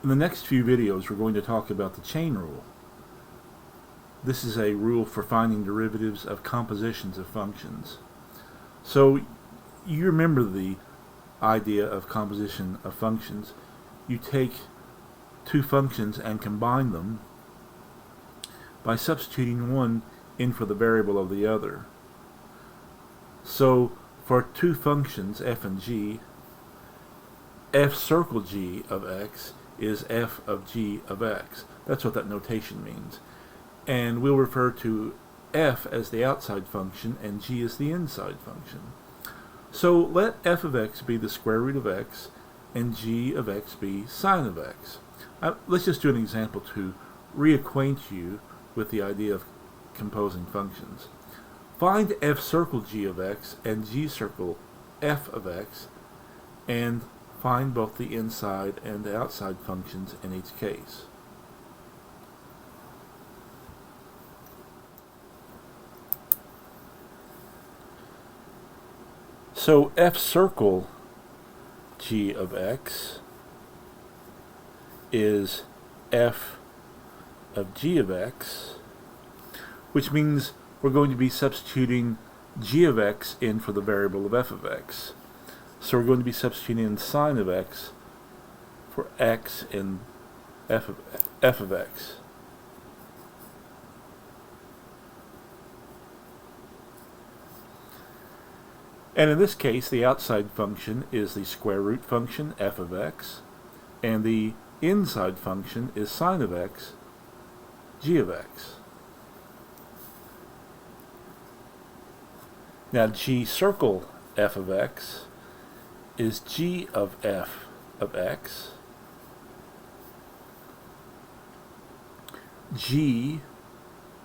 In the next few videos, we're going to talk about the chain rule. This is a rule for finding derivatives of compositions of functions. So you remember the idea of composition of functions. You take two functions and combine them by substituting one in for the variable of the other. So for two functions, f and g, f circle g of x is f of g of x. That's what that notation means. And we'll refer to f as the outside function and g as the inside function. So let f of x be the square root of x and g of x be sine of x. Let's just do an example to reacquaint you with the idea of composing functions. Find f circle g of x and g circle f of x, and find both the inside and the outside functions in each case. So f circle g of x is f of g of x, which means we're going to be substituting g of x in for the variable of f of x. So we're going to be substituting in sine of x for x in f of x. And in this case, the outside function is the square root function f of x, and the inside function is sine of x, g of x. Now g circle f of x is g of f of x. G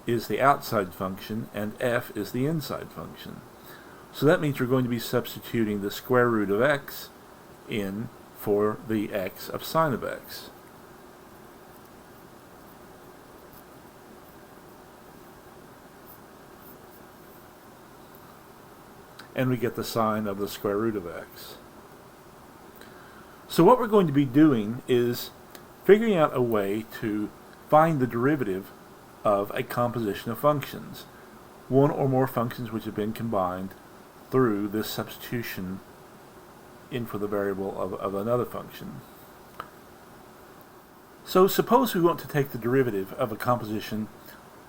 is the outside function and f is the inside function. So that means we're going to be substituting the square root of x in for the x of sine of x. And we get the sine of the square root of x. So what we're going to be doing is figuring out a way to find the derivative of a composition of functions, one or more functions which have been combined through this substitution in for the variable of another function. So suppose we want to take the derivative of a composition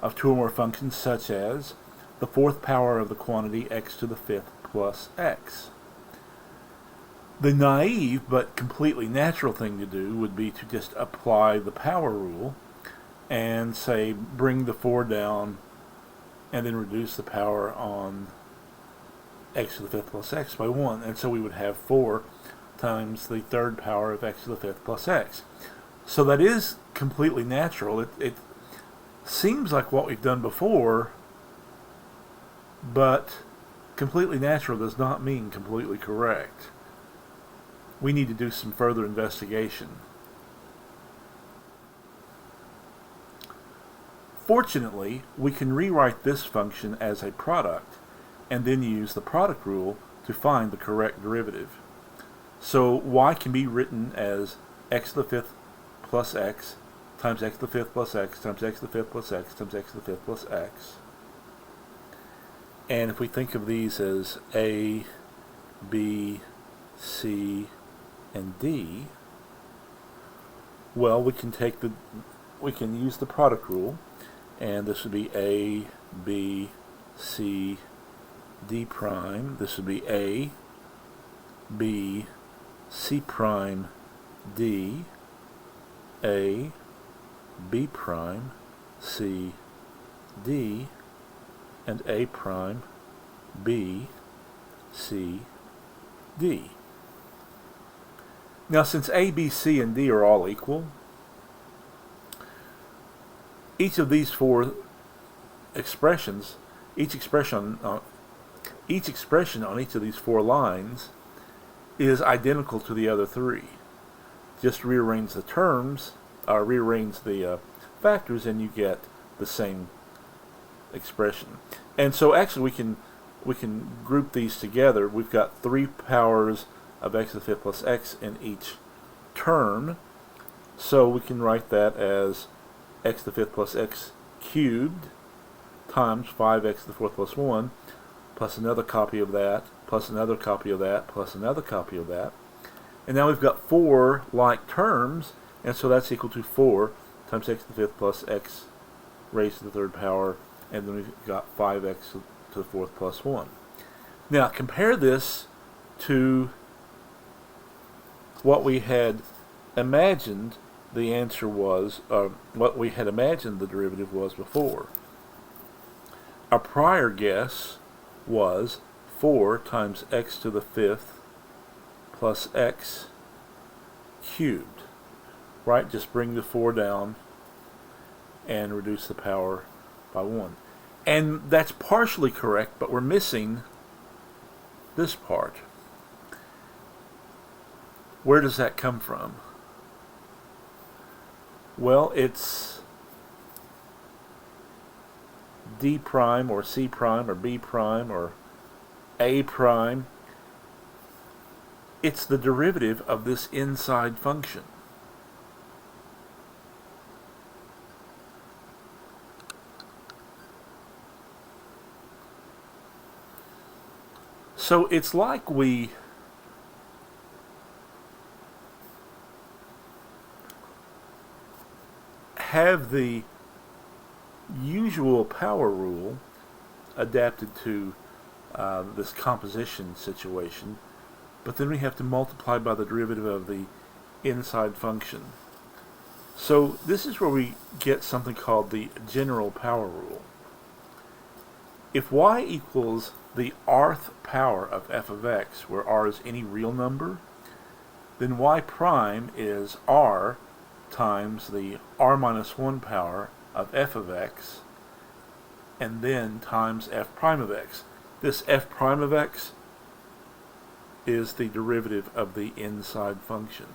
of two or more functions, such as the fourth power of the quantity x to the fifth plus x. The naive but completely natural thing to do would be to just apply the power rule and say bring the 4 down and then reduce the power on x to the fifth plus x by 1, and so we would have 4 times the third power of x to the fifth plus x. So that is completely natural. It seems like what we've done before, but completely natural does not mean completely correct. We need to do some further investigation. Fortunately, we can rewrite this function as a product and then use the product rule to find the correct derivative. So y can be written as x to the fifth plus x times x to the fifth plus x times x to the fifth plus x times x to the fifth plus x. And if we think of these as a, b, c, and d, well, we can use the product rule, and this would be a, b, c, d prime. This would be a, b, c prime, d, a, b prime, c, d, and a prime, b, c, d. Now, since a, b, c, and d are all equal, each of these four expressions, each expression on each of these 4 lines is identical to the other 3. Just rearrange the terms, rearrange the factors, and you get the same expression. And so actually we can group these together. We've got 3 powers of x to the fifth plus x in each term, So we can write that as x to the fifth plus x cubed times 5x to the fourth plus 1, plus another copy of that, plus another copy of that, plus another copy of that. And now we've got 4 like terms, and so that's equal to 4 times x to the fifth plus x raised to the third power, and then we've got 5x to the fourth plus 1. Now compare this to what we had imagined the answer was, what we had imagined the derivative was before. Our prior guess was 4 times x to the fifth plus x cubed. Right? Just bring the 4 down and reduce the power by 1. And that's partially correct, but we're missing this part. Where does that come from? Well, it's d prime or c prime or b prime or a prime. It's the derivative of this inside function. So it's like we have the usual power rule adapted to this composition situation, but then we have to multiply by the derivative of the inside function. So this is where we get something called the general power rule. If y equals the rth power of f of x, where r is any real number, then y prime is r times the r minus 1 power of f of x, and then times f prime of x. This f prime of x is the derivative of the inside function.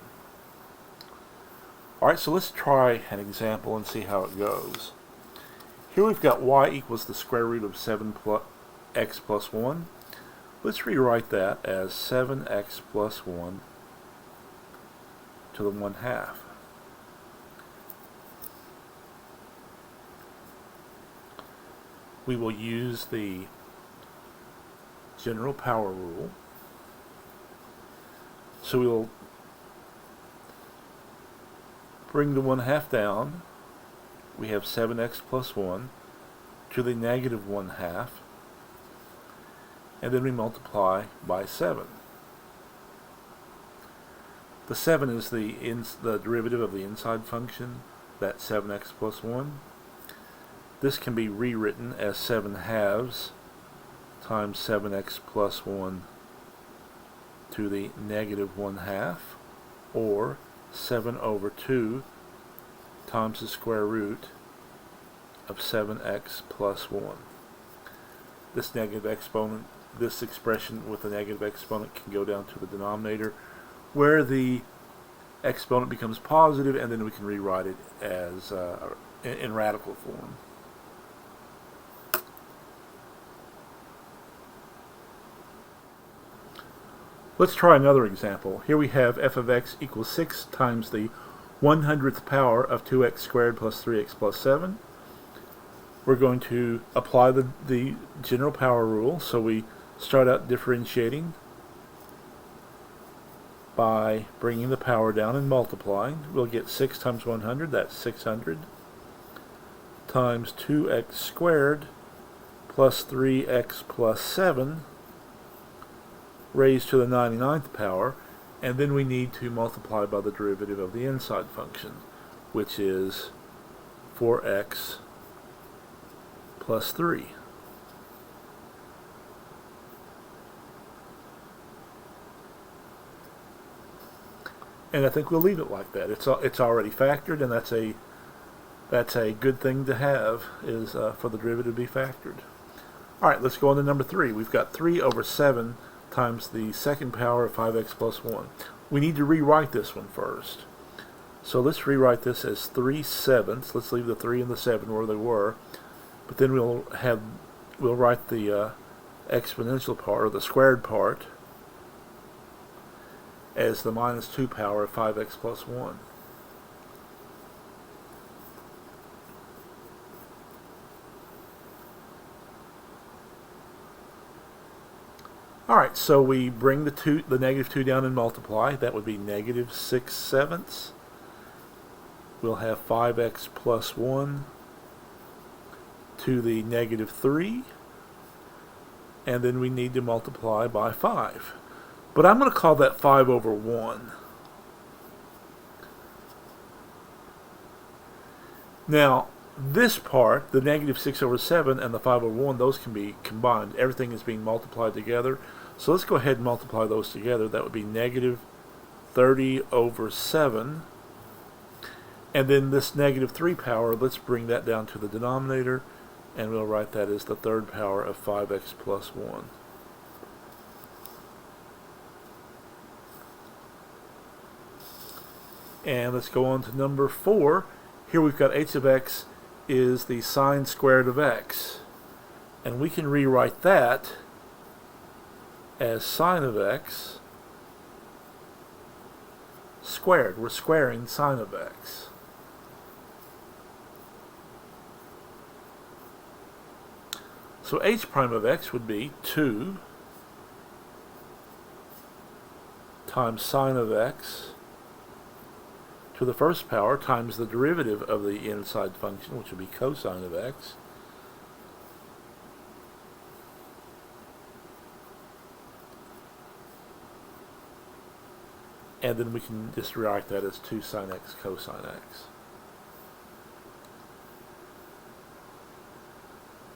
Alright, so let's try an example and see how it goes. Here we've got y equals the square root of 7x plus 1. Let's rewrite that as 7x plus 1 to the 1/2. We will use the general power rule. So we will bring the 1/2 down. We have 7x plus 1 to the negative 1/2, and then we multiply by 7. The 7 is the derivative of the inside function, that's 7x plus 1. This can be rewritten as 7/2 times 7x plus 1 to the negative 1/2, or 7/2 times the square root of 7x plus 1. This negative exponent, this expression with the negative exponent can go down to the denominator, where the exponent becomes positive, and then we can rewrite it as in radical form. Let's try another example. Here we have f of x equals 6 times the 100th power of 2x squared plus 3x plus 7. We're going to apply the general power rule, so we start out differentiating by bringing the power down and multiplying. We'll get 6 times 100, that's 600, times 2x squared plus 3x plus 7 raised to the 99th power, and then we need to multiply by the derivative of the inside function, which is 4x plus 3. And I think we'll leave it like that. It's already factored, and that's a good thing to have, is for the derivative to be factored. All right, let's go on to number 3. We've got 3 over 7 times the second power of 5x plus 1. We need to rewrite this one first. So let's rewrite this as 3/7. Let's leave the 3 and the 7 where they were. But then we'll write the exponential part, or the squared part, as the minus 2 power of 5x plus 1. Alright, so we bring the negative 2 down and multiply. That would be negative 6/7. We'll have 5x plus 1 to the negative 3. And then we need to multiply by 5. But I'm going to call that 5 over 1. Now, this part, the negative 6 over 7 and the 5 over 1, those can be combined. Everything is being multiplied together. So let's go ahead and multiply those together. That would be negative 30 over 7. And then this negative 3 power, let's bring that down to the denominator. And we'll write that as the third power of 5x plus 1. And let's go on to number 4. Here we've got h of x is the sine squared of x. And we can rewrite that as sine of x squared. We're squaring sine of x. So h prime of x would be 2 times sine of x to the first power times the derivative of the inside function, which would be cosine of x, and then we can just rewrite that as 2 sine x cosine x.